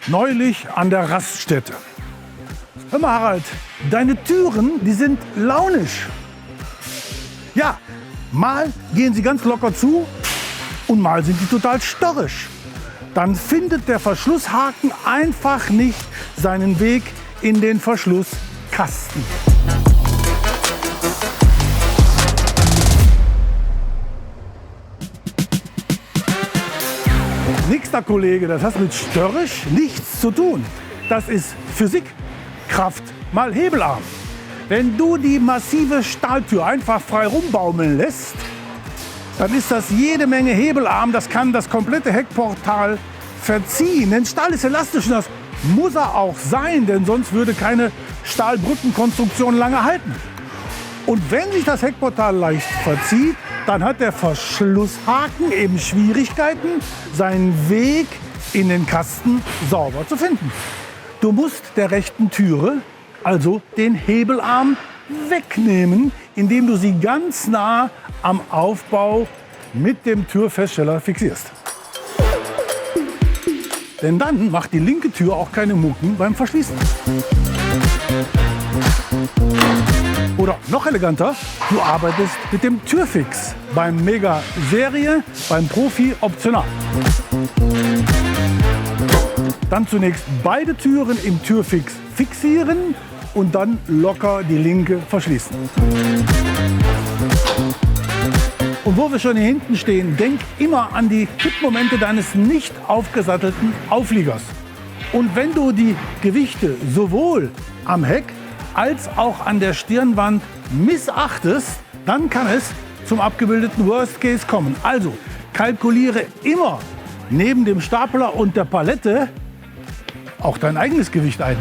neulich an der Raststätte. Hör mal, Harald, deine Türen, die sind launisch. Ja, mal gehen sie ganz locker zu und mal sind die total störrisch. Dann findet der Verschlusshaken einfach nicht seinen Weg in den Verschlusskasten. Nächster Kollege, das hat mit störrisch nichts zu tun. Das ist Physik, Kraft mal Hebelarm. Wenn du die massive Stahltür einfach frei rumbaumeln lässt, dann ist das jede Menge Hebelarm. Das kann das komplette Heckportal verziehen. Denn Stahl ist elastisch und das muss er auch sein, denn sonst würde keine Stahlbrückenkonstruktion lange halten. Und wenn sich das Heckportal leicht verzieht, dann hat der Verschlusshaken eben Schwierigkeiten, seinen Weg in den Kasten sauber zu finden. Du musst der rechten Türe also den Hebelarm wegnehmen, indem du sie ganz nah am Aufbau mit dem Türfeststeller fixierst. Denn dann macht die linke Tür auch keine Mucken beim Verschließen. Oder noch eleganter, du arbeitest mit dem Türfix. Beim Mega Serie, beim Profi optional. Dann zunächst beide Türen im Türfix fixieren und dann locker die linke verschließen. Und wo wir schon hier hinten stehen, denk immer an die Kippmomente deines nicht aufgesattelten Aufliegers. Und wenn du die Gewichte sowohl am Heck als auch an der Stirnwand missachtest, dann kann es zum abgebildeten Worst Case kommen. Also kalkuliere immer neben dem Stapler und der Palette auch dein eigenes Gewicht ein.